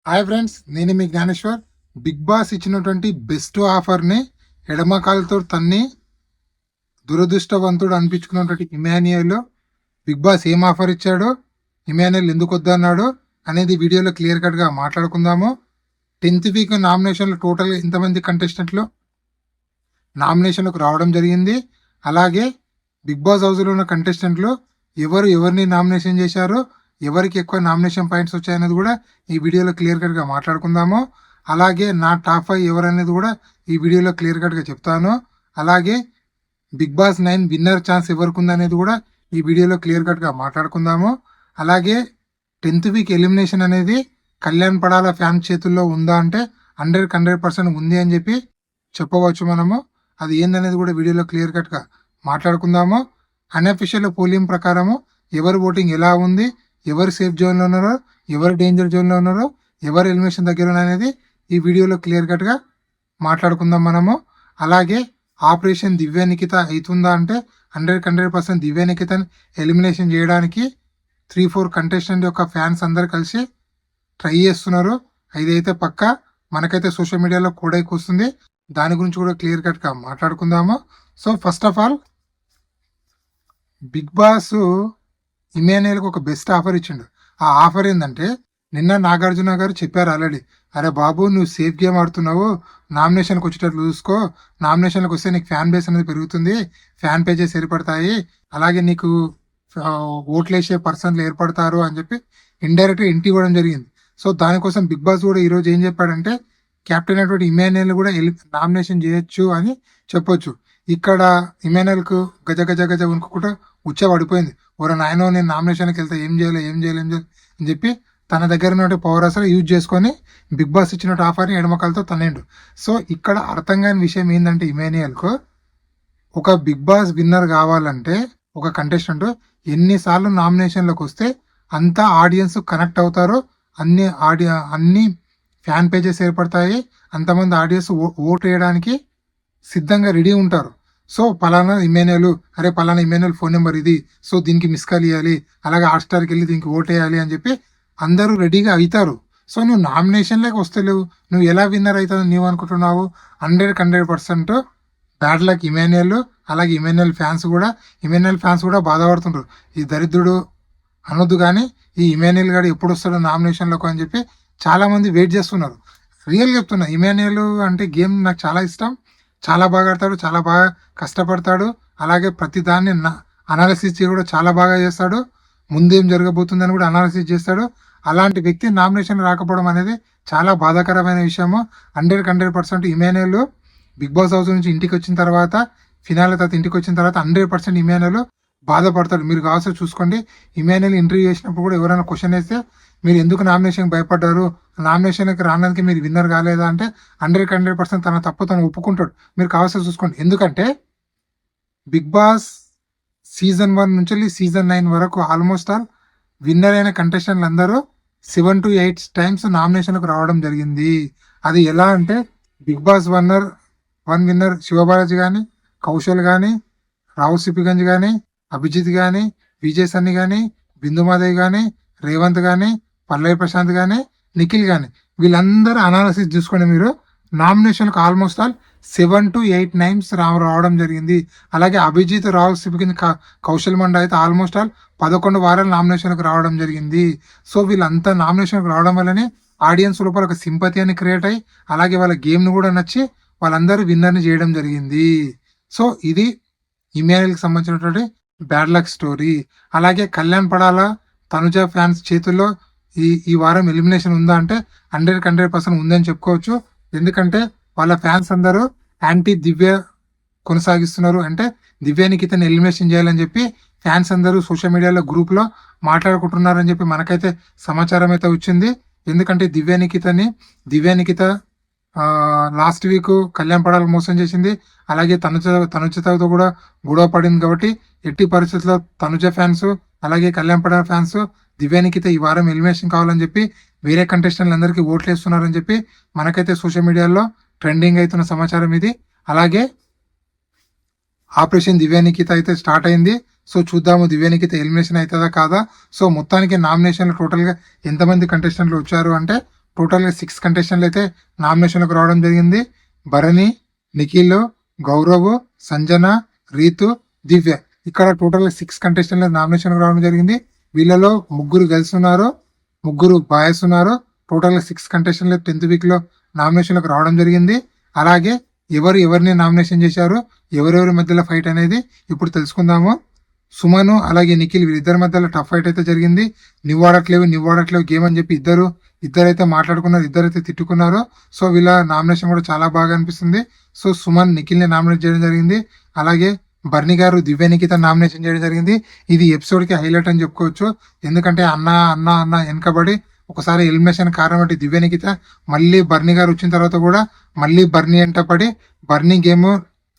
Hi friends, నేను మీ Gnaneshwar. Big boss ఇచ్చినటువంటి best ఆఫర్ని ఎడమకాలతో తన్ని దురదృష్టవంతుడు అనిపించుకున్నటువంటి ఇమాన్యుయల్ బిగ్ బాస్ ఏం ఆఫర్ ఇచ్చాడు, ఇమాన్యుయల్ ఎందుకు వద్దన్నాడు అనేది వీడియోలో క్లియర్ కట్గా మాట్లాడుకుందాము. 10th వీక్ నామినేషన్లు టోటల్గా ఇంతమంది కంటెస్టెంట్లు నామినేషన్లకు రావడం జరిగింది. అలాగే బిగ్ బాస్ హౌస్లో ఉన్న కంటెస్టెంట్లు ఎవరిని నామినేషన్ చేశారు, ఎవరికి ఎక్కువ నామినేషన్ పాయింట్స్ వచ్చాయనేది కూడా ఈ వీడియోలో క్లియర్ కట్గా మాట్లాడుకుందాము. అలాగే నా టాప్ 5 ఎవరనేది కూడా ఈ వీడియోలో క్లియర్ కట్గా చెప్తాను. అలాగే బిగ్ బాస్ 9 విన్నర్ ఛాన్స్ ఎవరికి ఉందనేది కూడా ఈ వీడియోలో క్లియర్ కట్గా మాట్లాడుకుందాము. అలాగే 10th వీక్ ఎలిమినేషన్ అనేది కళ్యాణ్ పడాల ఫ్యాన్ చేతుల్లో ఉందా అంటే 100% ఉంది అని చెప్పి చెప్పవచ్చు మనము. అది ఏందనేది కూడా వీడియోలో క్లియర్ కట్గా మాట్లాడుకుందాము. అన్అఫిషియల్ పోలింగ్ ప్రకారము ఎవరి ఓటింగ్ ఎలా ఉంది, ఎవరు సేఫ్ జోన్లో ఉన్నారో, ఎవరు డేంజర్ జోన్లో ఉన్నారో, ఎవరు ఎలిమినేషన్ దగ్గర అనేది ఈ వీడియోలో క్లియర్ కట్గా మాట్లాడుకుందాం మనము. అలాగే ఆపరేషన్ దివ్య నిఖిత అవుతుందా అంటే 100% దివ్య నిఖితని ఎలిమినేషన్ చేయడానికి 3-4 కంటెస్టెంట్ యొక్క ఫ్యాన్స్ అందరు కలిసి ట్రై చేస్తున్నారు. ఇదైతే పక్కా మనకైతే సోషల్ మీడియాలో కూడా వస్తుంది. దాని గురించి కూడా క్లియర్ కట్గా మాట్లాడుకుందాము. So first of all big boss ఇమాన్యుయల్కి ఒక బెస్ట్ ఆఫర్ ఇచ్చిండు. ఆ ఆఫర్ ఏంటంటే నిన్న నాగార్జున గారు చెప్పారు ఆల్రెడీ, అరే బాబు నువ్వు సేఫ్ గేమ్ ఆడుతున్నావు, నామినేషన్కి వచ్చేటట్లు చూసుకో, నామినేషన్కి వస్తే నీకు ఫ్యాన్ బేస్ అనేది పెరుగుతుంది, ఫ్యాన్ పేజెస్ ఏర్పడతాయి, అలాగే నీకు ఓట్లేసే పర్సన్లు ఏర్పడతారు అని చెప్పి ఇండైరెక్ట్గా ఇంటి ఇవ్వడం జరిగింది. సో దానికోసం బిగ్ బాస్ కూడా ఈరోజు ఏం చెప్పాడంటే కెప్టెన్ అయినటువంటి ఇమాన్యుయల్ కూడా నామినేషన్ చేయొచ్చు అని చెప్పొచ్చు. ఇక్కడ ఇమాన్యుయల్కు గజ గజ గజ వణుకుంటూ ఉచ్చ పడిపోయింది. ఓరో నాయనో నేను నామినేషన్కి వెళ్తే ఏం చేయాలి అని చెప్పి తన దగ్గర ఉన్న పవర్ అసలు యూజ్ చేసుకొని బిగ్ బాస్ ఇచ్చినట్టు ఆఫర్ని ఎడమకాలతో తనేండు. సో ఇక్కడ అర్థం కాని విషయం ఏంటంటే ఇమాన్యుయల్కు ఒక బిగ్ బాస్ విన్నర్ కావాలంటే ఒక కంటెస్టెంట్ ఎన్నిసార్లు నామినేషన్లకు వస్తే అంత ఆడియన్స్ కనెక్ట్ అవుతారు, అన్ని ఫ్యాన్ పేజెస్ ఏర్పడతాయి, అంతమంది ఆడియన్స్ ఓట్ వేయడానికి సిద్ధంగా రెడీ ఉంటారు. సో పలానా ఇమాన్యుయల్, అరే పలానా ఇమాన్యుయల్ ఫోన్ నెంబర్ ఇది, సో దీనికి మిస్ కాల్ ఇవ్వాలి, అలాగే హాట్స్టార్కి వెళ్ళి దీనికి ఓట్ వేయాలి అని చెప్పి అందరూ రెడీగా అవుతారు. సో నువ్వు నామినేషన్లోకి వస్తలేవు, నువ్వు ఎలా విన్నర్ అవుతావు నువ్వు అనుకుంటున్నావు? 100% బ్యాడ్ లక్ ఇమాన్యుయల్. అలాగే ఇమాన్యుయల్ ఫ్యాన్స్ కూడా బాధపడుతుంటారు. ఈ దరిద్రుడు అనొద్దు కానీ ఈ ఇమాన్యుయల్ గారు ఎప్పుడు వస్తాడో నామినేషన్లోకి అని చెప్పి చాలామంది వెయిట్ చేస్తున్నారు. రియల్ చెప్తున్నా, ఇమాన్యుయల్ అంటే గేమ్ నాకు చాలా ఇష్టం, చాలా బాగా ఆడతాడు, చాలా బాగా కష్టపడతాడు, అలాగే ప్రతి దాన్ని అనాలిసిస్ కూడా చాలా బాగా చేస్తాడు, ముందేం జరగబోతుందని కూడా అనాలిసిస్ చేస్తాడు. అలాంటి వ్యక్తి నామినేషన్ రాకపోవడం అనేది చాలా బాధాకరమైన విషయము. 100% ఇమాన్యుయల్ బిగ్ బాస్ హౌస్ నుంచి ఇంటికి వచ్చిన తర్వాత, ఫినాలే తర్వాత ఇంటికి వచ్చిన తర్వాత 100% ఇమాన్యుయల్ బాధపడతాడు. మీరు కావాల్సి చూసుకోండి, ఇమాన్యుయల్ ఇంటర్వ్యూ చేసినప్పుడు కూడా ఎవరైనా క్వశ్చన్ వేస్తే మీరు ఎందుకు నామినేషన్కి భయపడ్డారు, నామినేషన్కి రావడానికి మీరు విన్నర్ కాలేదా అంటే 100% తన తప్పు తను ఒప్పుకుంటాడు. మీరు కావాల్సి చూసుకోండి. ఎందుకంటే బిగ్ బాస్ సీజన్ 1 నుంచి సీజన్ 9 వరకు ఆల్మోస్ట్ ఆల్ విన్నర్ అయిన కంటెస్టెంట్లు అందరూ 7 to 8 టైమ్స్ నామినేషన్కు రావడం జరిగింది. అది ఎలా అంటే బిగ్ బాస్ 1 విన్నర్ శివబాలాజీ కానీ, కౌశల్ కానీ, రావు సిపిగంజ్ కానీ, అభిజిత్ కానీ, విజయ్ సన్ని కానీ, బిందుమాదేవి కానీ, రేవంత్ కానీ, పల్లవి ప్రశాంత్ కానీ, నిఖిల్ కానీ, వీళ్ళందరూ అనాలిసిస్ చూసుకొని మీరు నామినేషన్కి ఆల్మోస్ట్ ఆల్ 7 to 8 టైమ్స్ రావడం జరిగింది. అలాగే అభిజిత్, రావు సిపిగంజ్, కౌశల్ మండ అయితే ఆల్మోస్ట్ ఆల్ 11 వారాలు నామినేషన్కి రావడం జరిగింది. సో వీళ్ళంతా నామినేషన్కి రావడం వల్లనే ఆడియన్స్ లోపల ఒక సింపతి అని క్రియేట్ అయ్యి, అలాగే వాళ్ళ గేమ్ను కూడా నచ్చి వాళ్ళందరూ విన్నర్ని చేయడం జరిగింది. సో ఇది ఇమాన్యుయల్కి సంబంధించినటువంటి బ్యాడ్ లక్ స్టోరీ. అలాగే కళ్యాణ్ పడాల తనుజ ఫ్యాన్స్ చేతుల్లో ఈ వారం ఎలిమినేషన్ ఉందా అంటే 100% ఉందని చెప్పుకోవచ్చు. ఎందుకంటే వాళ్ళ ఫ్యాన్స్ అందరూ యాంటీ దివ్య కొనసాగిస్తున్నారు. అంటే దివ్య నిఖితని ఎలిమినేషన్ చేయాలని చెప్పి ఫ్యాన్స్ అందరూ సోషల్ మీడియాలో గ్రూప్లో మాట్లాడుకుంటున్నారని చెప్పి మనకైతే సమాచారం అయితే వచ్చింది. ఎందుకంటే దివ్య నిఖిత లాస్ట్ వీక్ కళ్యాణ్ పడాలకు మోసం చేసింది, అలాగే తనుజతో కూడా గొడవ పడింది. కాబట్టి ఎట్టి పరిస్థితుల్లో తనుజ ఫ్యాన్స్, అలాగే కళ్యాణ్ పడాల ఫ్యాన్స్ దివ్య నిఖిత ఈ వారం ఎలిమినేషన్ కావాలని చెప్పి వేరే కంటెస్టెంట్లు అందరికీ ఓట్లు వేస్తున్నారని చెప్పి మనకైతే సోషల్ మీడియాలో ట్రెండింగ్ అవుతున్న సమాచారం ఇది. అలాగే ఆపరేషన్ దివ్య నిఖిత అయితే స్టార్ట్ అయింది. సో చూద్దాము దివ్య నిఖిత ఎలిమినేషన్ అవుతుందా కాదా. సో మొత్తానికి నామినేషన్లు టోటల్గా ఎంతమంది కంటెస్టెంట్లు వచ్చారు అంటే టోటల్ గా 6 కంటెస్టెంట్లు అయితే నామినేషన్లకు రావడం జరిగింది. భరణి, నిఖిల్, గౌరవ్, సంజన, రీతు, దివ్య. ఇక్కడ టోటల్ 6 కంటెస్టెంట్లు నామినేషన్ రావడం జరిగింది. వీళ్ళలో 3 గర్ల్స్ ఉన్నారు, 3 బాయ్స్ ఉన్నారు. టోటల్ గా 6 కంటెస్టెంట్లు 10th వీక్ లో నామినేషన్లకు రావడం జరిగింది. అలాగే ఎవరిని నామినేషన్ చేశారు, ఎవరెవరి మధ్యలో ఫైట్ అనేది ఇప్పుడు తెలుసుకుందాము. సుమను అలాగే నిఖిల్ వీళ్ళిద్దరి మధ్యలో టఫ్ ఫైట్ అయితే జరిగింది. నువ్వు ఆడట్లేవు గేమ్ అని చెప్పి ఇద్దరైతే మాట్లాడుకున్నారు, ఇద్దరైతే తిట్టుకున్నారు. సో వీళ్ళ నామినేషన్ కూడా చాలా బాగా అనిపిస్తుంది. సో సుమన్ నిఖిల్ ని నామినేట్ చేయడం జరిగింది. అలాగే బర్ని గారు దివ్య నిఖిత నామినేషన్ చేయడం జరిగింది. ఇది ఎపిసోడ్ కి హైలైట్ అని చెప్పుకోవచ్చు. ఎందుకంటే అన్న వెనకబడి ఒకసారి ఎలిమినేషన్ కారణం బట్టి దివ్య నిఖిత మళ్ళీ బర్ని గారు వచ్చిన తర్వాత కూడా మళ్ళీ బర్ని వెంట పడి బర్ని గేమ్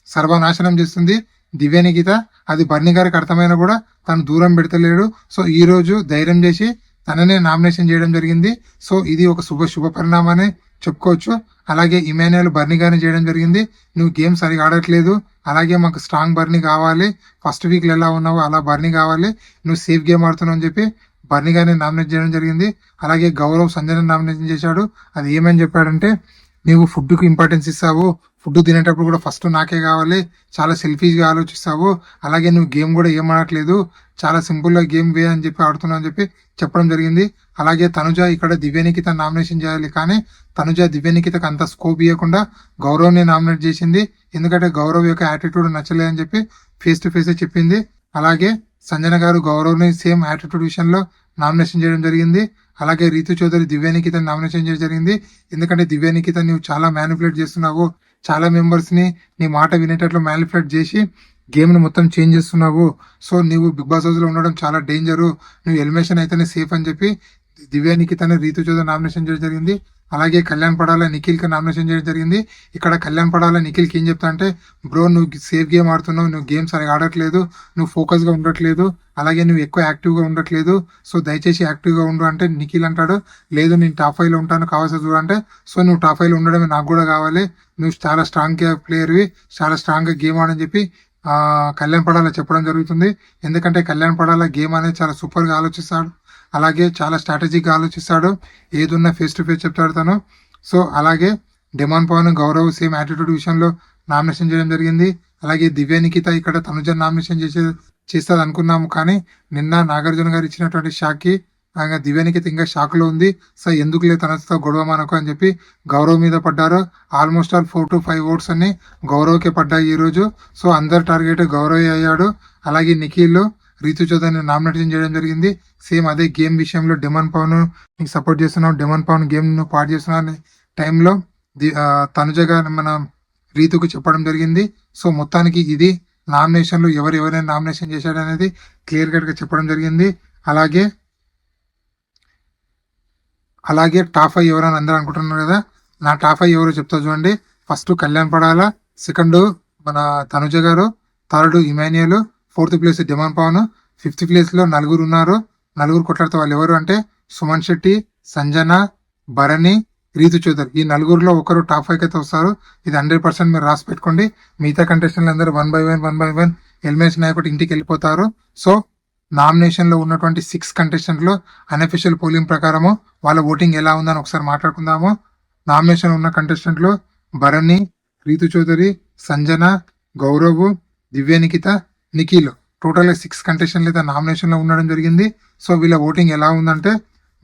సర్వనాశనం చేస్తుంది దివ్య నిఖిత. అది బర్ని గారికి అర్థమైనా కూడా తను దూరం పెడతలేడు. సో ఈ రోజు ధైర్యం చేసి తననే నామినేషన్ చేయడం జరిగింది. సో ఇది ఒక శుభ పరిణామని చెప్పుకోవచ్చు. అలాగే ఇమాన్యుయల్ బర్ని గారిని చేయడం జరిగింది. నువ్వు గేమ్ సరిగా ఆడట్లేదు, అలాగే మాకు స్ట్రాంగ్ బర్ని కావాలి, ఫస్ట్ వీక్ లో ఎలా ఉన్నావో అలా బర్ని కావాలి, నువ్వు సేఫ్ గేమ్ ఆడుతున్నావు అని చెప్పి బర్ని గారిని నామినేట్ చేయడం జరిగింది. అలాగే గౌరవ్ సంజయ్ నామినేషన్ చేశాడు. అది ఏమని చెప్పాడంటే, నీవు ఫుడ్ కు ఇంపార్టెన్స్ ఇస్తావు, ఫుడ్ తినేటప్పుడు కూడా ఫస్ట్ నాకే కావాలి, చాలా సెల్ఫీస్ గా ఆలోచిస్తావు, అలాగే నువ్వు గేమ్ కూడా ఏం ఆడట్లేదు, చాలా సింపుల్ గా గేమ్ వే అని చెప్పి ఆడుతున్నావు అని చెప్పి చెప్పడం జరిగింది. అలాగే తనుజ ఇక్కడ దివ్యనికిత నామినేషన్ చేయాలి, కానీ తనుజ దివ్యనికితకు అంత స్కోప్ ఇవ్వకుండా గౌరవ్ ని నామినేట్ చేసింది. ఎందుకంటే గౌరవ్ యొక్క యాటిట్యూడ్ నచ్చలేదని చెప్పి ఫేస్ టు ఫేస్ చెప్పింది. అలాగే సంజన గారు గౌరవ్ ని సేమ్ యాటిట్యూడ్ విషయంలో నామినేషన్ చేయడం జరిగింది. అలాగే రీతు చౌదరి దివ్యనికిత నామినేషన్ చేయడం జరిగింది. ఎందుకంటే దివ్యనికిత నువ్వు చాలా మ్యానిపులేట్ చేస్తున్నావు, చాలా మెంబర్స్ ని నీ మాట వినేటట్లు మ్యానిపులేట్ చేసి గేమ్ ని మొత్తం చేంజ్ చేస్తున్నావు. సో నువ్వు బిగ్ బాస్ హౌస్ లో ఉండడం చాలా డేంజరు, నువ్వు ఎలిమినేషన్ అయితేనే సేఫ్ అని చెప్పి దివ్యనికితని రీతు చౌదరి నామినేషన్ చేయడం జరిగింది. అలాగే కళ్యాణ్ పడాల నిఖిల్ కి నామినేషన్ చేయడం జరిగింది. ఇక్కడ కళ్యాణ్ పడాల నిఖిల్ కి ఏం చెప్తా అంటే, బ్రో నువ్వు సేఫ్ గేమ్ ఆడుతున్నావు, నువ్వు గేమ్ సరిగా ఆడట్లేదు, నువ్వు ఫోకస్ గా ఉండట్లేదు, అలాగే నువ్వు ఎక్కువ యాక్టివ్ గా ఉండట్లేదు, సో దయచేసి యాక్టివ్ గా ఉండు అంటే నిఖిల్ అంటాడు, లేదు నేను టాప్ 5 లో ఉంటాను కావాల్సి చూడ అంటే, సో నువ్వు టాప్ 5 లో ఉండడమే నాకు కూడా కావాలి, నువ్వు చాలా స్ట్రాంగ్ ప్లేయర్వి, చాలా స్ట్రాంగ్ గా గేమ్ ఆడని చెప్పి కళ్యాణ్ పడాల చెప్పడం జరుగుతుంది. ఎందుకంటే కళ్యాణ్ పడాల గేమ్ అనేది చాలా సూపర్ గా ఆలోచిస్తాడు, అలాగే చాలా స్ట్రాటజిక్ గా ఆలోచిస్తాడు, ఏదున్నా ఫేస్ టు ఫేస్ చెప్తాడు తను. సో అలాగే Demon Pavan Gaurav same attitude విషయంలో నామినేషన్ చేయడం జరిగింది. అలాగే దివ్య నిఖిత ఇక్కడ తనుజ నామినేషన్ చేస్తుంది అనుకున్నాము, కానీ నిన్న నాగార్జున గారు ఇచ్చినటువంటి షాక్ కి దివ్య నిఖిత ఇంకా షాక్ లో ఉంది. సో ఎందుకులే తనతో గొడవ మనకు అని చెప్పి గౌరవ్ మీద పడ్డారు. ఆల్మోస్ట్ ఆల్ 4 to 5 ఓట్స్ అన్ని గౌరవ్ కే పడ్డాయి ఈ రోజు. సో అందరు టార్గెట్ గౌరవ్ అయ్యాడు. అలాగే నిఖిల్ రీతు చౌదరిని నామినేషన్ చేయడం జరిగింది. సేమ్ అదే గేమ్ విషయంలో డెమన్ పవన్ నీకు సపోర్ట్ చేస్తున్నావు, డెమన్ పవన్ గేమ్ ను పాడు చేస్తున్నావు అనే టైంలో తనుజగా మన రీతుకు చెప్పడం జరిగింది. సో మొత్తానికి ఇది నామినేషన్ లో ఎవరైనా నామినేషన్ చేశాడు అనేది క్లియర్ కట్ గా చెప్పడం జరిగింది. అలాగే టాప్ 5 ఎవరైనా అందరూ అనుకుంటున్నారు కదా, నా టాప్ 5 ఎవరో చెప్తా చూడండి. ఫస్ట్ కళ్యాణ్ పడాల, సెకండ్ మన Tanuja garu, third Emmanuel, 4th place Demon Pavan, 5th place లో నలుగురు ఉన్నారు. నలుగురు కొట్లాడితే వాళ్ళు ఎవరు అంటే సుమన్ శెట్టి, సంజన, భరణి, రీతు చౌదరి. ఈ నలుగురులో ఒకరు టాప్ 5 అయితే వస్తారు. ఇది 100% మీరు రాసి పెట్టుకోండి. మిగతా కంటెస్టెంట్లు అందరూ 1 by 1 ఎలిమినేషన్ అయ్యొకటి ఇంటికి వెళ్ళిపోతారు. సో నామినేషన్ లో ఉన్నటువంటి 6 కంటెస్టెంట్లు అన్అఫీషియల్ పోలింగ్ ప్రకారము వాళ్ళ ఓటింగ్ ఎలా ఉందని ఒకసారి మాట్లాడుకుందాము. నామినేషన్ ఉన్న కంటెస్టెంట్లు భరణి, రీతు చౌదరి, సంజన, గౌరవ్, దివ్యనికిత, నిఖిల్. టోటల్ 6 కంటెస్టెంట్లు అయితే నామినేషన్ లో ఉండడం జరిగింది. సో వీళ్ళ ఓటింగ్ ఎలా ఉందంటే,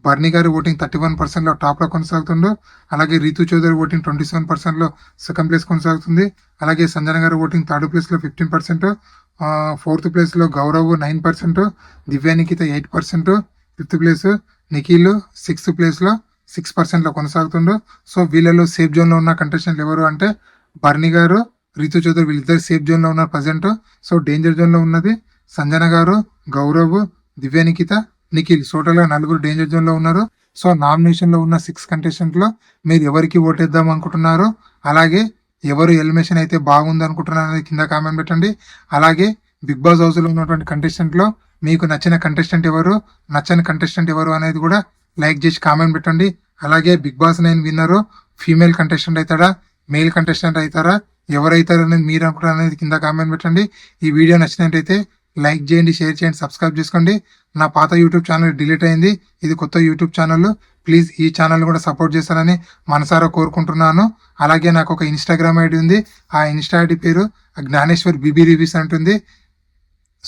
బర్ని గారి ఓటింగ్ 31% లో టాప్ లో కొనసాగుతుండు. అలాగే రీతు చౌదరి ఓటింగ్ 27% లో సెకండ్ ప్లేస్ కొనసాగుతుంది. అలాగే సంజన గారి ఓటింగ్ 3rd ప్లేస్ లో 15%, 4th ప్లేస్ లో Gaurav 9%, దివ్యానికిత 8%, 5th place Nikhil 6th place లో 6% లో కొనసాగుతుండు. సో వీళ్ళలో సేఫ్ జోన్ లో ఉన్న కంటెస్టెంట్లు ఎవరు అంటే బర్ని గారు, రీతు చౌదరి వీళ్ళిద్దరు సేఫ్ జోన్ లో ఉన్నారు ప్రజెంట్. సో డేంజర్ జోన్ లో ఉన్నది సంజన గారు, గౌరవ్, దివ్యనికిత, నిఖిల్. టోటల్ గా 4 డేంజర్ జోన్ లో ఉన్నారు. సో నామినేషన్ లో ఉన్న 6 కంటెస్టెంట్ లో మీరు ఎవరికి ఓటేద్దాం అనుకుంటున్నారు, అలాగే ఎవరు ఎలిమినేషన్ అయితే బాగుంది అనుకుంటున్నారు అనేది కింద కామెంట్ పెట్టండి. అలాగే బిగ్ బాస్ హౌస్ లో ఉన్నటువంటి కంటెస్టెంట్ లో మీకు నచ్చిన కంటెస్టెంట్ ఎవరు, నచ్చని కంటెస్టెంట్ ఎవరు అనేది కూడా లైక్ చేసి కామెంట్ పెట్టండి. అలాగే Bigg Boss 9 winner female contestant అవుతాడా, మేల్ కంటెస్టెంట్ అవుతారా, ఎవరైతారు అనేది మీరు అనుకుంటారు అనేది కింద కామెంట్ పెట్టండి. ఈ వీడియో నచ్చినట్టయితే లైక్ చేయండి, షేర్ చేయండి, సబ్స్క్రైబ్ చేసుకోండి. నా పాత యూట్యూబ్ ఛానల్ డిలీట్ అయింది, ఇది కొత్త యూట్యూబ్ ఛానల్. ప్లీజ్ ఈ ఛానల్ కూడా సపోర్ట్ చేస్తారని మనసారా కోరుకుంటున్నాను. అలాగే నాకు ఒక ఇన్స్టాగ్రామ్ ఐడి ఉంది. ఆ ఇన్స్టా ఐడి పేరు జ్ఞానేశ్వర్ బీబీ రివ్యూస్ అంటుంది.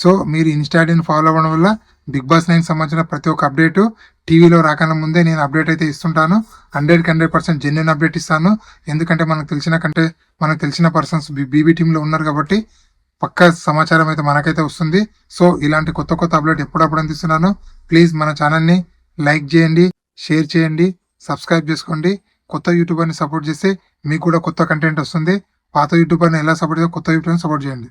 సో మీరు ఇన్స్టా ఐడిని ఫాలో అవ్వడం వల్ల బిగ్ బాస్ 9 సంబంధించిన ప్రతి ఒక్క అప్డేట్ టీవీలో రాకన్నా ముందే నేను అప్డేట్ అయితే ఇస్తుంటాను. 100% జెన్యున్ అప్డేట్ ఇస్తాను. ఎందుకంటే మనకు తెలిసిన పర్సన్స్ బీబీ టీంలో ఉన్నారు కాబట్టి పక్కా సమాచారం అయితే మనకైతే వస్తుంది. సో ఇలాంటి కొత్త అప్డేట్ ఎప్పుడప్పుడు అందిస్తున్నాను. ప్లీజ్ మన ఛానల్ని లైక్ చేయండి, షేర్ చేయండి, సబ్స్క్రైబ్ చేసుకోండి. కొత్త యూట్యూబర్ని సపోర్ట్ చేస్తే మీకు కూడా కొత్త కంటెంట్ వస్తుంది. పాత యూట్యూబర్ని ఎలా సపోర్ట్ చేస్తే కొత్త యూట్యూబర్ని సపోర్ట్ చేయండి.